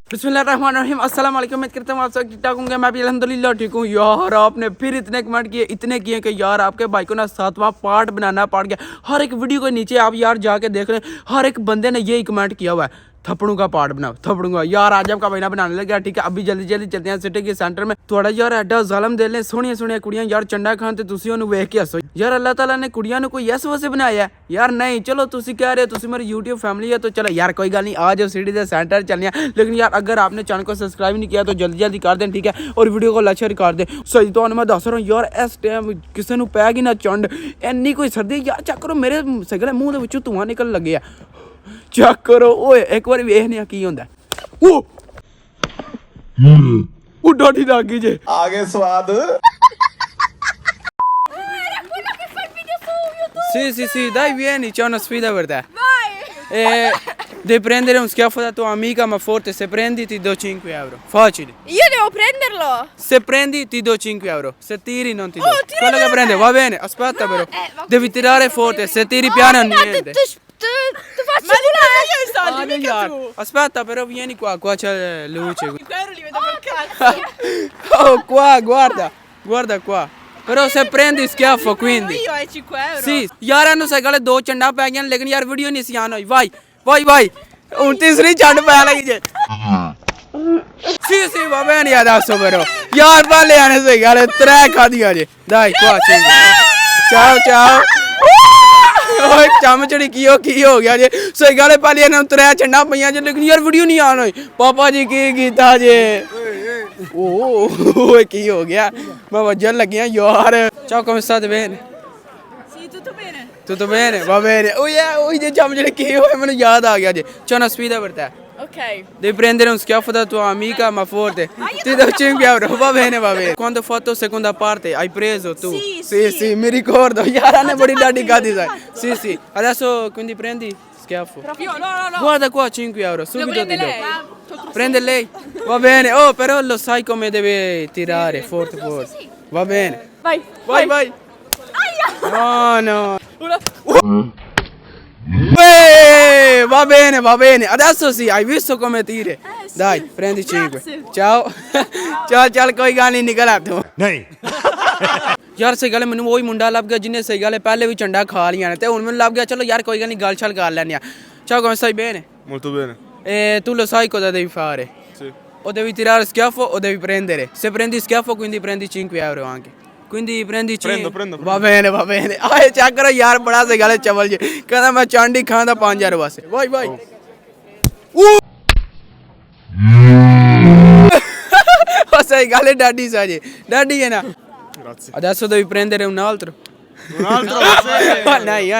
बिस्मिल्लाहिर्रहमानिर्रहीम अस्सलाम वालेकुम। उम्मीद करता हूँ आप सब ठीक ठाक होंगे। मैं भी अल्हम्दुलिल्लाह ठीक हूँ। यार आपने फिर इतने कमेंट किए कि यार आपके भाई को ना 7वां पार्ट बनाना पड़ गया। हर एक वीडियो के नीचे आप यार जाके देख लें, हर एक बंदे ने यही कमेंट किया हुआ है, थप्पड़ों का पार्ट बनाओ, थप्पड़ों का। यार आज आपका महीना बनाने लग गया। ठीक है, अभी जल्दी जल्दी चलते हैं सिटी के सेंटर में। थोड़ा यार एडा ज़ालम दे लें, सोहनिया सोहनिया कुड़ियां यार चंडा खान ते तुसी उन्हें वेख के हसो। यार अल्लाह ताला ने कुड़ियां ने कोई ऐसे वैसे बनाया है यार? नहीं, चलो तुसी कह रहे हो तुसी मेरी यूट्यूब फैमिली है तो चलो यार कोई गल नहीं, आज सिटी के सेंटर चलने। लेकिन यार अगर आपने चैनल को सब्सक्राइब नहीं किया तो जल्दी जल्दी कर दें, ठीक है, और वीडियो को लाइक शेयर कर दें। सही तो मैं दस रहा हूँ यार, इस टाइम किसी को पैगी ना चंड, इन्नी कोई सर्दी यार। चेक करो मेरे सगले मूँह के विचों धुआं निकल लगे है। चेक करो ओए, एक बार वेखने की होंदा ओ डाठी लागी जे आगे स्वाद। Sì, dai vieni, c'è una sfida per te. Vai! Devi prendere un schiaffo da tua amica ma forte, se prendi ti do 5 euro. Facile. Io devo prenderlo? Se prendi ti do 5 euro, se tiri non ti do. Tira Quello che prende, va bene, aspetta però. Devi tirare forte, se tiri piano niente. Ti faccio volare io i soldi, mica Yaar, tu. aspetta però vieni qua c'è luce. 5 euro li vedo col cazzo. Oh qua, guarda qua. Però se prendi schiaffo quindi. Io hai 5 euro. Sì, यार नु सगले दो चंडा पै गया लेकिन यार वीडियो नहीं सियान होई। vai un तीसरी चंड पै लगी जे। sì va bene adesso però यार पहले आने से गले 3 खा दिया जे। dai qua ciao ओए चमचड़ी की हो गया जे। सही गले पहले इन्हें 3 चंडा पईयां जे लेकिन यार वीडियो नहीं आन होई। पापा जी की कीता जे। ओए की हो गया, मैं वजन लगिया यार। ciao come state bene? Sì, tutto bene. Tutto bene? Va bene. Oh je चमचड़ी की हो मैंने याद आ गया जे। c'è una sfida per te. Ok. Devi prendere un schiaffo da tua amica ma forte. Ti do 5 euro, va bene. Quando ho fatto seconda parte hai preso tu? Sì, mi ricordo. Yara ne bodi dadi gadi sai. Sì. Adesso quindi prendi schiaffo. Io no. Guarda qua 5 euro, subito prende ti do. lei? Prende lei? Va bene. Oh, però lo sai come deve tirare, forte. Sì. Va bene. Vai. No. Va bene. Adesso sì, hai visto come tiri? Sì. Dai, prendi 5. Grazie. Ciao. Ciao कोई गल नहीं निकल आ तू। नहीं यार सही गल मैंने वही मुंडा लभ गया जिन्हें सही गल पहले भी चंडा खा लिया ने ते हुन मैंने लभ गया। चलो यार कोई गल नहीं, गल छल कर लैने आ। Ciao come stai bene? molto bene. E tu lo sai cosa devi fare? Sì. O devi tirare schiaffo o devi prendere. Se prendi schiaffo quindi prendi 5 euro anche. Quindi prendi 5. Prendo. Va bene. आए चेक करो यार बड़ा सही गल चवल जी। कहंदा मैं चांडी खांदा 5000 वास्ते। vai. Oh stai gale daddy saje. Daddy è na. Grazie. Adesso devi prendere un altro. Un altro? नहीं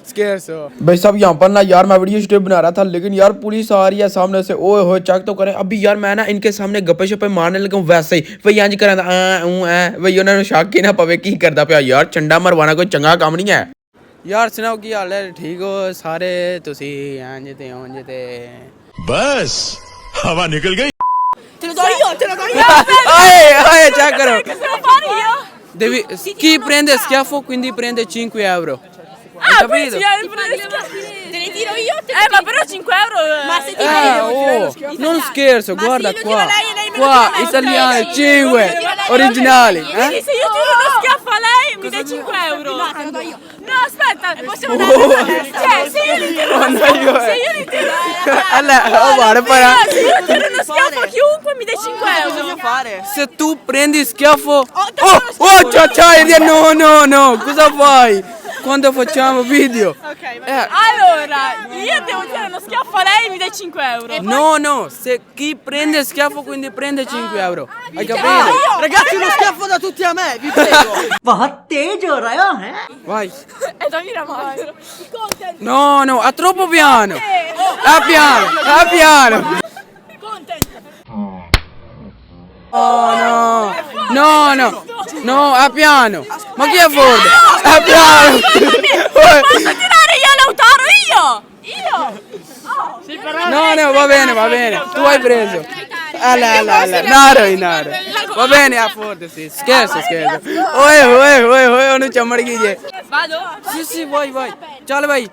scherzo। भाई सब यहाँ पर ना यार मैं वीडियो स्टेप बना रहा था लेकिन यार पुलिस आ रही है सामने से। ओए हो चेक तो करें। अभी यार मैं ना इनके सामने गप्पे शप्पे मारने लगा वैसे ही भाई इंज करा भाई उन्होंने शक ही ना पवे की करता पिया। यार चंडा मरवाना कोई चंगा काम नहीं है। यार सुनाओ की हाल है? ठीक हो सारे? तुसी इंज ते बस हवा निकल गई। Te lo do io. आए चेक करो। Che devo fare io? Devi chi prende schiaffo quindi prende 5 euro. Poi te ne tiro io? Ma però 5 euro. Ma se ti non scherzo, guarda se io qua. tiro lei e lei me lo Qua tira, italiani ok. 5 originali. Quindi se io tiro uno schiaffo a lei mi dai 5 euro. No, te lo do io. No, aspetta, possiamo dare. Cioè, se io li tiro uno schiaffo, se io li tiro guarda però. se io tiro uno schiaffo a chiunque mi dai 5 euro. Se tu prendi schiaffo. No, cosa fai? Quando facciamo video? Ok, allora, io devo tirare uno schiaffo a lei e mi dai 5 euro. No, se chi prende schiaffo quindi prende 5 euro. Hai capito? Ragazzi, uno schiaffo da tutti a me, vi prego. बहुत तेज हो रहा है। Vai. E dammi la mano. Content. No, è troppo piano. È piano. Content. No, è piano. Ma chi è forte? È piano. Posso tirare io Lautaro? Io? No, va bene. Tu hai preso. Naro. Va bene, a forte, sì. Scherzo. Oe, non c'è marghiglie. Vado? Sì, vai. Ciao, vai.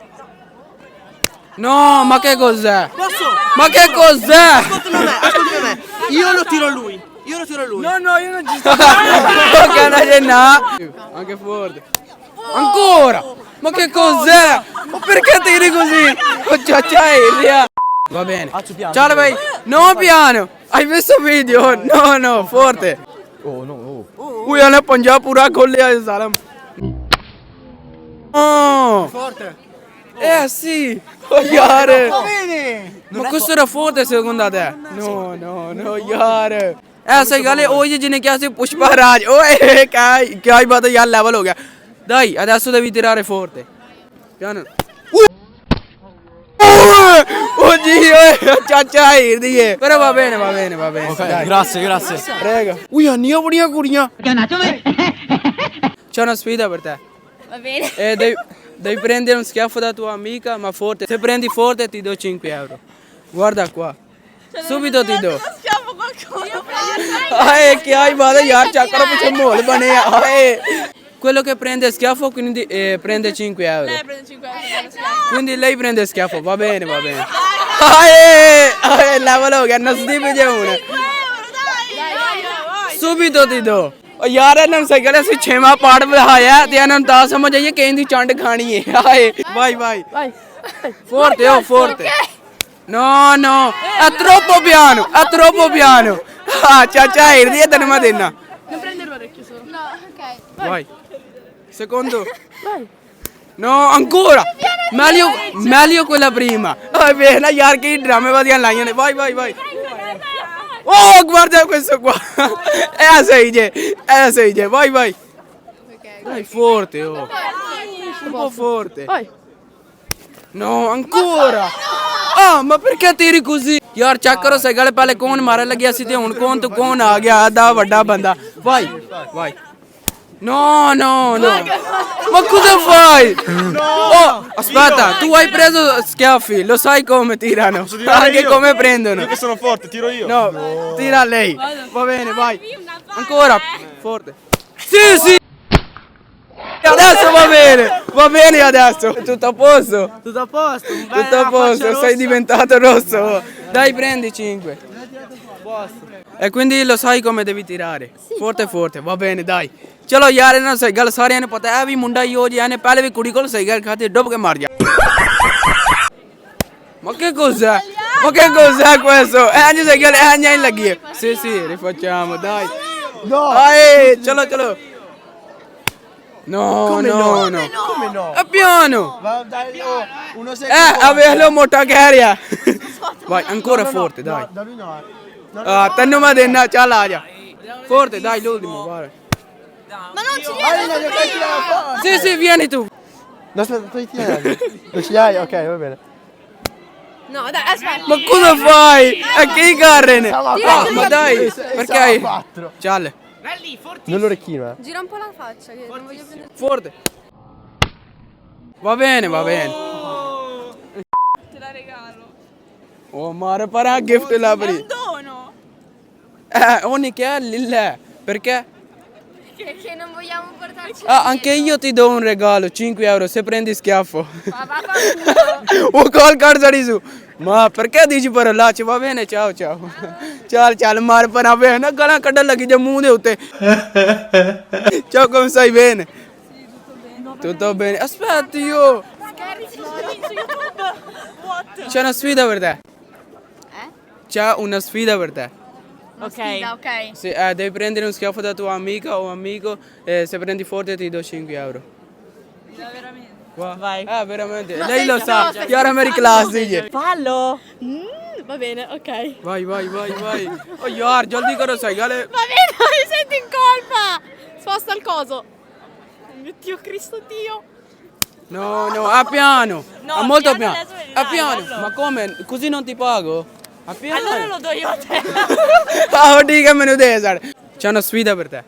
No, ma che cos'è? Posso? Ma che cos'è? Ascoltami me. Io lo tiro a lui. No, io non ci sto. Che una cenna. Anche forte. Ancora. Ma che cos'è? Ma perché tiri così? Ciao, va bene. Ciao, vai. No, piano. Hai visto il video? No, forte. Oh no. ne punjab pura खोलिया साला. Oh. Forte. Sì. Oh यार. Va bene. Ma questo era forte secondo te? No, यार. ऐसा ही गाले ओ ये जिन्हें क्या से पुष्पा राज ओए क्या ही बात है यार लेवल हो गया dai adesso devi tirare forte piano oddio ciaccia irdi però va bene Ok, grazie. prego annia buoniya ਕੁੜੀਆਂ c'è una sfida per te Va bene. devi prendere un schiaffo da tua amica ma forte se prendi forte ti do 5 euro guarda qua subito ti do Schiaffo qualcosa. che hai vado यार चक्कर पीछे माहौल बने quello che prende schiaffo quindi prende 5 euro Lei prende 5 euro. quindi lei prende schiaffo va bene level ho gaya nasdi pe je una subito ti do ओ यार ਇਹਨਾਂ ਨੂੰ ਸਹੀ ਗੱਲ ਅਸੀਂ 6ਵਾਂ ਪਾਰਟ ਵਧਾਇਆ ਤੇ ਇਹਨਾਂ ਨੂੰ ਤਾਂ ਸਮਝ ਆਈਏ ਕਿ ਇਹਦੀ ਚੰਡ ਖਾਣੀ ਹੈ ਹਾਏ vai forte no è troppo piano ciao irdi e te ne madena Non prendere l'orecchio solo. No, ok. vai secondo no ancora meglio quella prima vedi यार che dramme ਵਧੀਆ ਲਾਈਆਂ ਨੇ vai oh guarda questo qua sही je vai dai forte un po' forte Vai. no ancora ma perché tiri così यार चेक करो सही गल पहले कौन मारन लग्या सी ते हुन कौन तो कौन आ गया आधा बड़ा बंदा vai no ma cosa fai oh aspetta tu hai preso schiaffi lo sai come tirano Posso tirare anche io? come prendono Io che sono forte, tiro io. no tira lei va bene vai ancora forte sì adesso va bene adesso tutto a posto Tutto a posto. tutto a posto, sei diventato rosso. Dai, prendi 5. E quindi lo sai come devi tirare. Forte, va bene, dai. चलो यार ना सही गल सारे ने पता है भी मुंडा ही हो जाने पहले भी कुड़ी को सही गल खाते डुब के मार जा ma che cos'è questo sही गल नहीं लगी है sì rifacciamo dai चलो no Come no? è piano Dai, uno secondo. averlo motta caria vai ancora forte dai Da lui no. ਤੈਨੂੰ ਮੈਂ ਦੇਣਾ ਚੱਲ ਆ ਜਾ forte dai l'ultimo guarda Ma non ci riesco. sì vieni tu No, aspetta, stai tirando. Lo ce li hai? Ok, va bene. No, dai, aspetta. ma cosa fai e che carre ne ma dai perché hai Quattro. ਚੱਲ Non l'orecchino, Gira un po' la faccia che non voglio prendere. forte va bene Te la regalo. oh mare para gift labri Dono. ogni che è lilla perché Che non vogliamo portarci. anche io ti do un regalo 5 euro se prendi schiaffo Va. ਉਹ ਕਾਲ ਕੱਢ ਸੜੀ ਸੂ ਮਾਂ ਪਰ ਕਿਆ ਦੀ ਜੀ ਪਰ ਲਾਚ ਵਾ ਵੇਨੇ ਚਾਓ ਚੱਲ ਮਾਰ ਪਰਾਂ ਵੇ ਨਾ ਗਾਲਾਂ ਕੱਢਣ ਲੱਗੀ ਜੇ ਮੂੰਹ ਦੇ ਉੱਤੇ ciao come stai bene tutto bene aspetta io Su YouTube. What? c'è una sfida per te c'è una sfida per te Ok. Ok. sì, devi prendere un schiaffo da tua amica o amico e se prendi forte ti do 5 euro Vai. veramente lei lo sa chiara meri classici Fallo. Va bene, ok. vai oh yaar jaldi karo sai gale Va bene, mi sento in colpa. Sposta il coso. Mio Dio Cristo Dio. no a piano No, a molto piano piano adesso me li a dai, piano bello. ma come così non ti pago a piano Allora lo do io a te. ठीक है मैंने दे sir c'è una sfida per te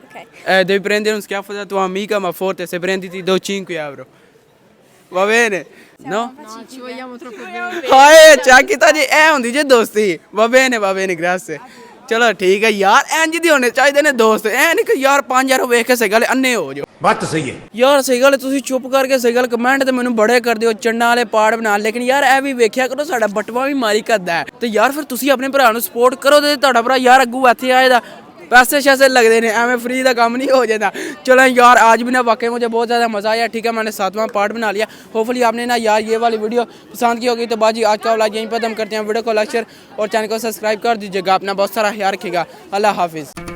Ok. devi prendere un schiaffo da tua amica ma forte se prendi ti do 5 euro va bene no No, ci vogliamo troppo bene. c'è chi tagli ਹੁੰਦੀ ਜੇ ਦੋਸਤੀ va bene grazie ਚਲੋ ਠੀਕ ਹੈ ਯਾਰ, ਇੰਜ ਦੀ ਹੋਣੇ ਚਾਹੀਦੇ ਨੇ ਦੋਸਤ, ਐ ਨਹੀਂ ਕਿ ਯਾਰ 5000 ਵੇਖ ਕੇ ਸਹੀ ਗੱਲ ਅੰਨੇ ਹੋ ਜਾਓ। ਬਾਤ ਤਾਂ ਸਹੀ ਹੈ ਯਾਰ ਸਹੀ ਗੱਲ ਤੁਸੀਂ ਚੁੱਪ ਕਰਕੇ ਸਹੀ ਗੱਲ ਕਮੈਂਟ ਤੇ ਮੈਨੂੰ ਬੜੇ ਕਰਦੇ ਹੋ ਚੰਨਾ ਵਾਲੇ ਪਾੜ ਬਣਾ, ਲੇਕਿਨ ਯਾਰ ਇਹ ਵੀ ਵੇਖਿਆ ਕਰੋ ਸਾਡਾ ਬਟਵਾ ਵੀ ਮਾਰੀ ਕਰਦਾ ਹੈ, ਤੇ ਯਾਰ ਫਿਰ ਤੁਸੀਂ ਆਪਣੇ ਭਰਾ ਨੂੰ ਸਪੋਰਟ ਕਰੋ ਤੇ ਤੁਹਾਡਾ ਭਰਾ ਯਾਰ ਅੱਗੂ ਇੱਥੇ ਆਏਦਾ, पैसे शैसे लगते हैं, एवं फ्री का काम नहीं हो जाता। चलो यार आज भी ना वाकई मुझे बहुत ज़्यादा मज़ा आया। ठीक है, मैंने 7वां पार्ट बना लिया। होपफुली आपने ना यार ये वाली वीडियो पसंद की होगी। तो बाजी आज का व्लॉग यहीं पर हम करते हैं। वीडियो को लाइक शेयर और चैनल को सब्सक्राइब कर दीजिएगा। अपना बहुत सारा ख्याल रखिएगा। अल्लाह हाफिज़।